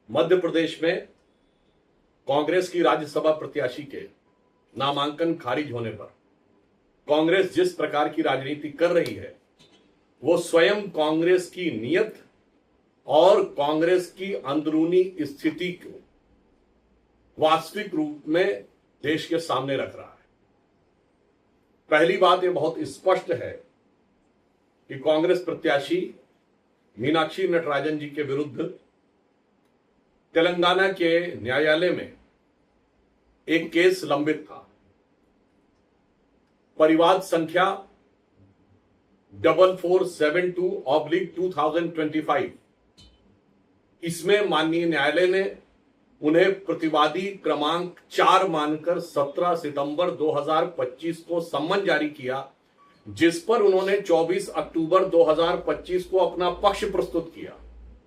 मध्य प्रदेश में कांग्रेस की राज्यसभा प्रत्याशी के नामांकन खारिज होने पर कांग्रेस जिस प्रकार की राजनीति कर रही है वो स्वयं कांग्रेस की नीयत और कांग्रेस की अंदरूनी स्थिति को वास्तविक रूप में देश के सामने रख रहा है। पहली बात ये बहुत स्पष्ट है कि कांग्रेस प्रत्याशी मीनाक्षी नटराजन जी के विरुद्ध तेलंगाना के न्यायालय में एक केस लंबित था। परिवाद संख्या 4472/2025। इसमें माननीय न्यायालय ने उन्हें प्रतिवादी क्रमांक 4 मानकर 17 सितंबर 2025 को सम्मन जारी किया, जिस पर उन्होंने 24 अक्टूबर 2025 को अपना पक्ष प्रस्तुत किया।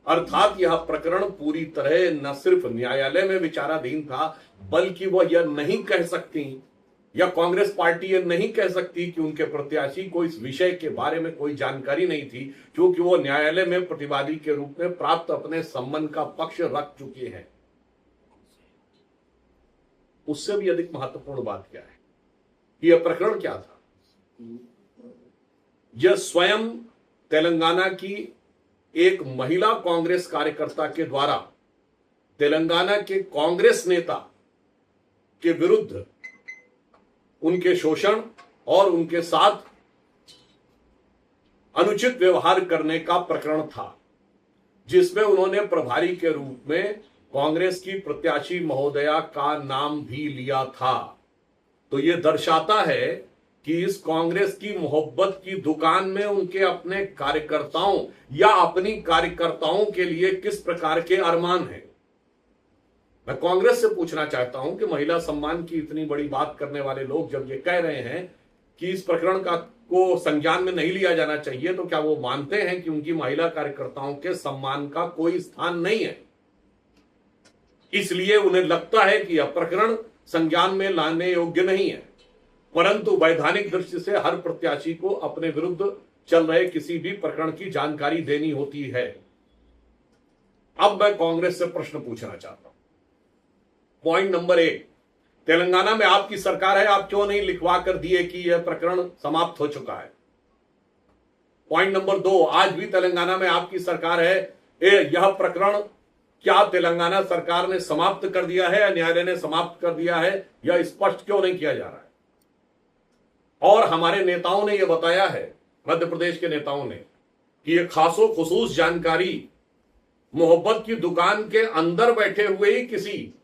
अर्थात यह प्रकरण पूरी तरह न सिर्फ न्यायालय में विचाराधीन था, बल्कि वह यह नहीं कह सकती या कांग्रेस पार्टी यह नहीं कह सकती कि उनके प्रत्याशी को इस विषय के बारे में कोई जानकारी नहीं थी, क्योंकि वो न्यायालय में प्रतिवादी के रूप में प्राप्त अपने सम्मन का पक्ष रख चुके हैं। उससे भी अधिक महत्वपूर्ण बात क्या है, यह प्रकरण क्या था? यह स्वयं तेलंगाना की एक महिला कांग्रेस कार्यकर्ता के द्वारा तेलंगाना के कांग्रेस नेता के विरुद्ध उनके शोषण और उनके साथ अनुचित व्यवहार करने का प्रकरण था, जिसमें उन्होंने प्रभारी के रूप में कांग्रेस की प्रत्याशी महोदया का नाम भी लिया था। तो यह दर्शाता है कि इस कांग्रेस की मोहब्बत की दुकान में उनके अपने कार्यकर्ताओं या अपनी कार्यकर्ताओं के लिए किस प्रकार के अरमान हैं। मैं कांग्रेस से पूछना चाहता हूं कि महिला सम्मान की इतनी बड़ी बात करने वाले लोग जब ये कह रहे हैं कि इस प्रकरण को संज्ञान में नहीं लिया जाना चाहिए, तो क्या वो मानते हैं कि उनकी महिला कार्यकर्ताओं के सम्मान का कोई स्थान नहीं है, इसलिए उन्हें लगता है कि यह प्रकरण संज्ञान में लाने योग्य नहीं है। परंतु वैधानिक दृष्टि से हर प्रत्याशी को अपने विरुद्ध चल रहे किसी भी प्रकरण की जानकारी देनी होती है। अब मैं कांग्रेस से प्रश्न पूछना चाहता हूं। पॉइंट नंबर 1, तेलंगाना में आपकी सरकार है, आप क्यों नहीं लिखवा कर दिए कि यह प्रकरण समाप्त हो चुका है? पॉइंट नंबर 2, आज भी तेलंगाना में आपकी सरकार है, यह प्रकरण क्या तेलंगाना सरकार ने समाप्त कर दिया है या न्यायालय ने समाप्त कर दिया है, यह स्पष्ट क्यों नहीं किया जा रहा है? और हमारे नेताओं ने यह बताया है, मध्य प्रदेश के नेताओं ने, कि यह खासो खुसूस जानकारी मोहब्बत की दुकान के अंदर बैठे हुए ही किसी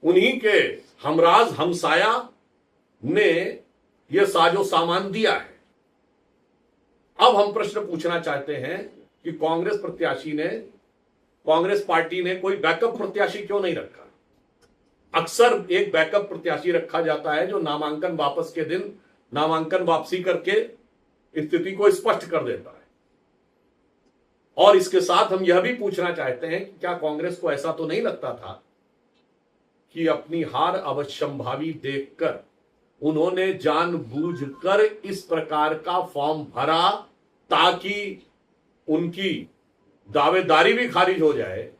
उन्हीं के हमराज हमसाया ने यह साजो सामान दिया है। अब हम प्रश्न पूछना चाहते हैं कि कांग्रेस पार्टी ने कोई बैकअप प्रत्याशी क्यों नहीं रखा? अक्सर एक बैकअप प्रत्याशी रखा जाता है जो नामांकन वापस के दिन नामांकन वापसी करके स्थिति को स्पष्ट कर देता है। और इसके साथ हम यह भी पूछना चाहते हैं कि क्या कांग्रेस को ऐसा तो नहीं लगता था कि अपनी हार अवश्यंभावी देखकर उन्होंने जानबूझकर इस प्रकार का फॉर्म भरा ताकि उनकी दावेदारी भी खारिज हो जाए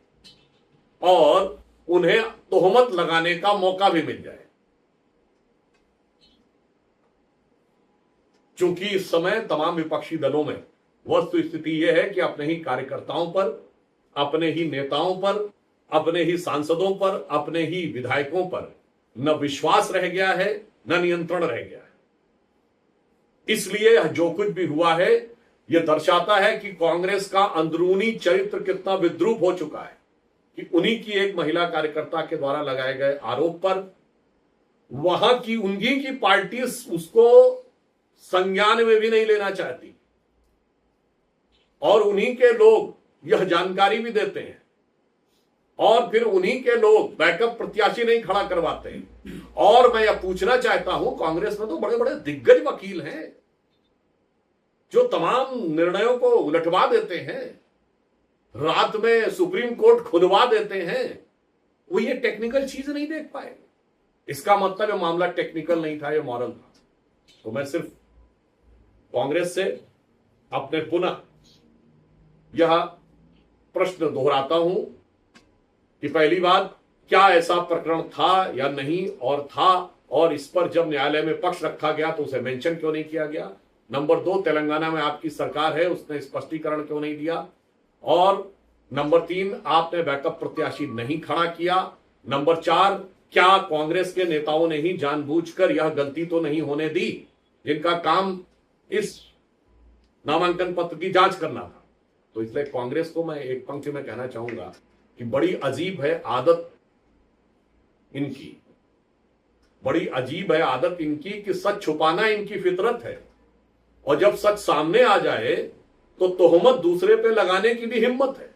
और उन्हें तोहमत लगाने का मौका भी मिल जाए? चूंकि इस समय तमाम विपक्षी दलों में वस्तु स्थिति यह है कि अपने ही कार्यकर्ताओं पर, अपने ही नेताओं पर, अपने ही सांसदों पर, अपने ही विधायकों पर न विश्वास रह गया है, न नियंत्रण रह गया है। इसलिए जो कुछ भी हुआ है यह दर्शाता है कि कांग्रेस का अंदरूनी चरित्र कितना विद्रूप हो चुका है कि उन्हीं की एक महिला कार्यकर्ता के द्वारा लगाए गए आरोप पर वहां की उन्हीं की पार्टी उसको संज्ञान में भी नहीं लेना चाहती और उन्हीं के लोग यह जानकारी भी देते हैं और फिर उन्हीं के लोग बैकअप प्रत्याशी नहीं खड़ा करवाते हैं। और मैं यह पूछना चाहता हूं, कांग्रेस में तो बड़े बड़े दिग्गज वकील हैं जो तमाम निर्णयों को उलटवा देते हैं, रात में सुप्रीम कोर्ट खुदवा देते हैं, वो ये टेक्निकल चीज नहीं देख पाए। इसका मतलब ये मामला टेक्निकल नहीं था, ये मॉरल था। तो मैं सिर्फ कांग्रेस से अपने पुनः यह प्रश्न दोहराता हूं कि पहली बात, क्या ऐसा प्रकरण था या नहीं, और था, और इस पर जब न्यायालय में पक्ष रखा गया तो उसे मेंशन क्यों नहीं किया गया। नंबर 2, तेलंगाना में आपकी सरकार है, उसने स्पष्टीकरण क्यों नहीं दिया। और नंबर 3, आपने बैकअप प्रत्याशी नहीं खड़ा किया। नंबर 4, क्या कांग्रेस के नेताओं ने ही जानबूझकर यह गलती तो नहीं होने दी जिनका काम इस नामांकन पत्र की जांच करना था। तो इसलिए कांग्रेस को मैं एक पंक्ति में कहना चाहूंगा कि बड़ी अजीब है आदत इनकी, बड़ी अजीब है आदत इनकी कि सच छुपाना इनकी फितरत है, और जब सच सामने आ जाए तो तोहमत दूसरे पे लगाने की भी हिम्मत है।